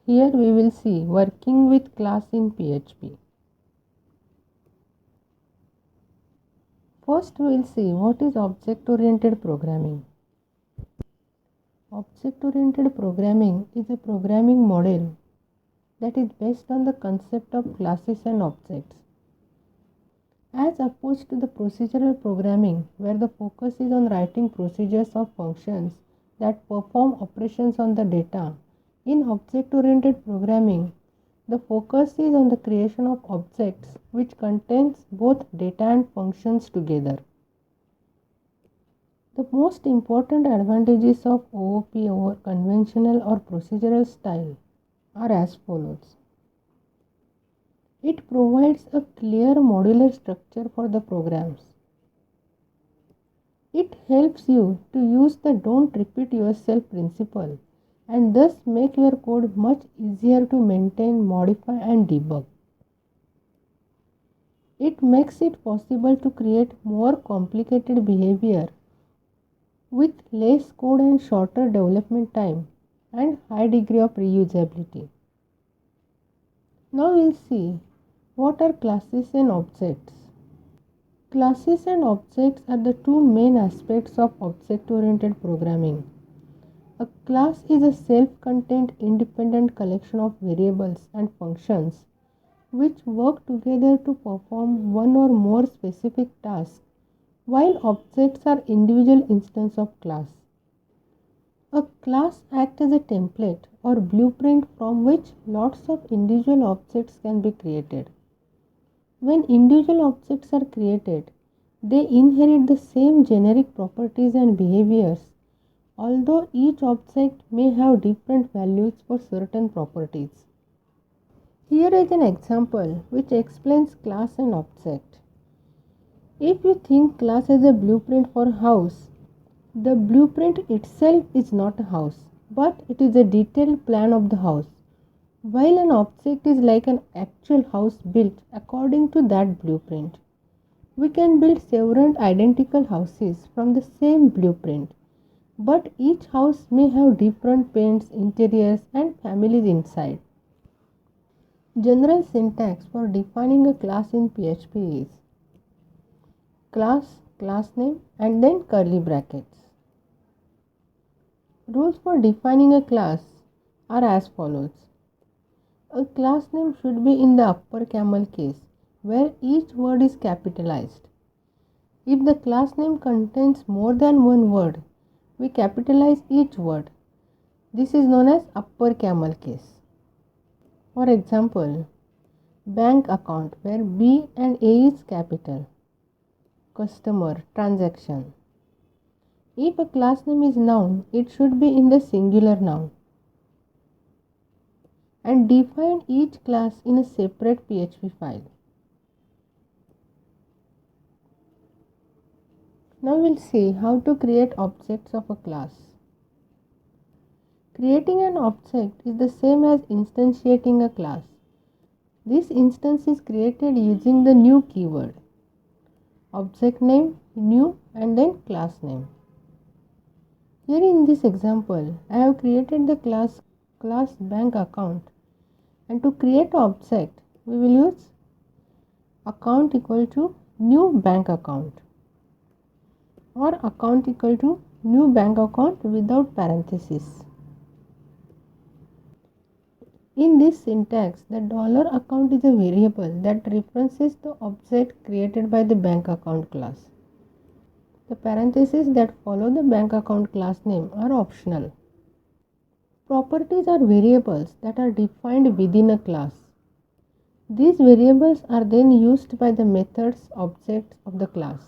Here we will see working with class in PHP. First we will see what is object-oriented programming. Object-oriented programming is a programming model that is based on the concept of classes and objects. As opposed to the procedural programming, where the focus is on writing procedures or functions that perform operations on the data, in object-oriented programming, the focus is on the creation of objects which contains both data and functions together. The most important advantages of OOP over conventional or procedural style are as follows. It provides a clear modular structure for the programs. It helps you to use the don't repeat yourself principle and thus make your code much easier to maintain, modify and debug. It makes it possible to create more complicated behavior with less code and shorter development time and high degree of reusability. Now we'll see what are classes and objects. Classes and objects are the two main aspects of object-oriented programming. A class is a self-contained independent collection of variables and functions which work together to perform one or more specific tasks, while objects are individual instances of class. A class acts as a template or blueprint from which lots of individual objects can be created. When individual objects are created, they inherit the same generic properties and behaviors, although each object may have different values for certain properties. Here is an example which explains class and object. If you think class as a blueprint for a house, the blueprint itself is not a house, but it is a detailed plan of the house, while an object is like an actual house built according to that blueprint. We can build several identical houses from the same blueprint, but each house may have different paints, interiors, and families inside. General syntax for defining a class in PHP is class, class name, and then curly brackets. Rules for defining a class are as follows. A class name should be in the upper camel case, where each word is capitalized. If the class name contains more than one word, we capitalize each word. This is known as upper camel case. For example, bank account, where B and A is capital. Customer, transaction. If a class name is noun, it should be in the singular noun. And define each class in a separate PHP file. Now we'll see how to create objects of a class. Creating an object is the same as instantiating a class. This instance is created using the new keyword. Object name, new, and then class name. Here in this example, I have created the class bank account, and to create an object, we will use account equal to new bank account or account equal to new bank account without parenthesis. In this syntax, the $account is a variable that references the object created by the bank account class. The parentheses that follow the bank account class name are optional. Properties are variables that are defined within a class. These variables are then used by the methods objects of the class.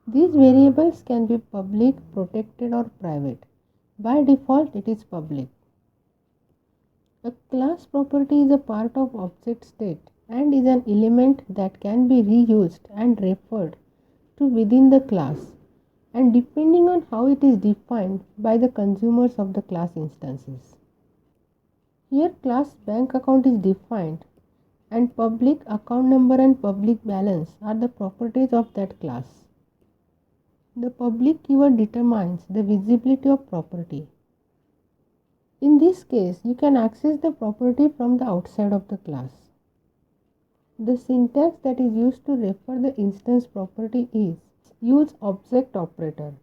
These variables can be public, protected, or private. By default, it is public. A class property is a part of object state and is an element that can be reused and referred to within the class, and depending on how it is defined by the consumers of the class instances. Here class bank account is defined and public account number and public balance are the properties of that class. The public keyword determines the visibility of property. In this case, you can access the property from the outside of the class. The syntax that is used to refer the instance property is use object operator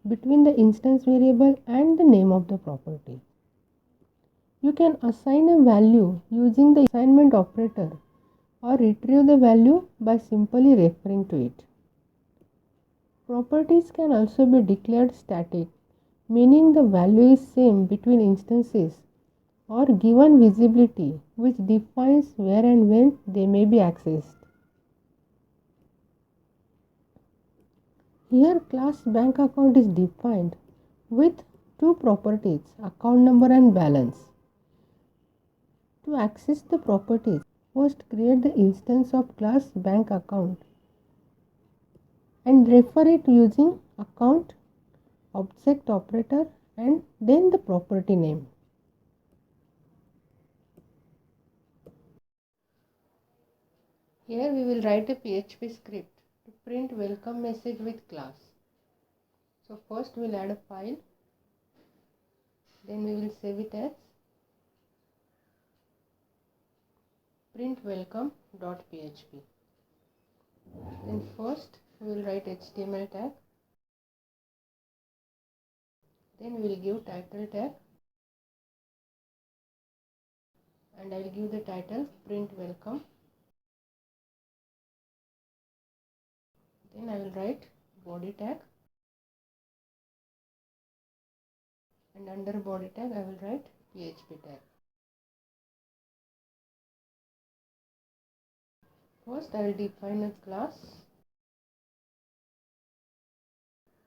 between the instance variable and the name of the property. You can assign a value using the assignment operator or retrieve the value by simply referring to it. Properties can also be declared static, meaning the value is same between instances, or given visibility, which defines where and when they may be accessed. Here class bank account is defined with two properties, account number and balance. To access the properties, first create the instance of class bank account and refer it using account object operator and then the property name. Here we will write a PHP script to print welcome message with class. So first we will add a file, then we will save it as printwelcome.php. Then first we will write HTML tag, then we will give title tag and I will give the title print welcome. Then I will write body tag and under body tag I will write PHP tag. First I will define a class.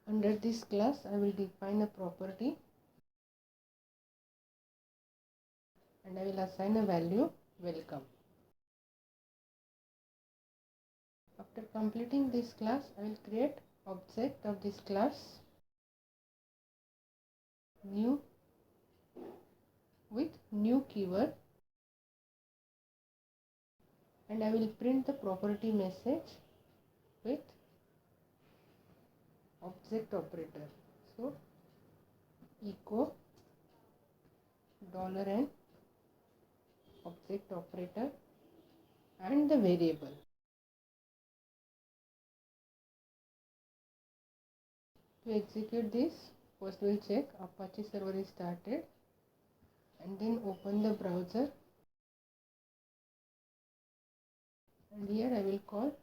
Under this class I will define a property and I will assign a value welcome. After completing this class, I will create object of this class new with new keyword and I will print the property message with object operator. So echo $n object operator and the variable. To execute this, first we will check Apache server is started and then open the browser and here I will call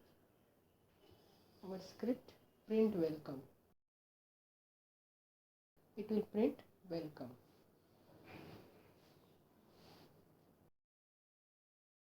our script print welcome. It will print welcome.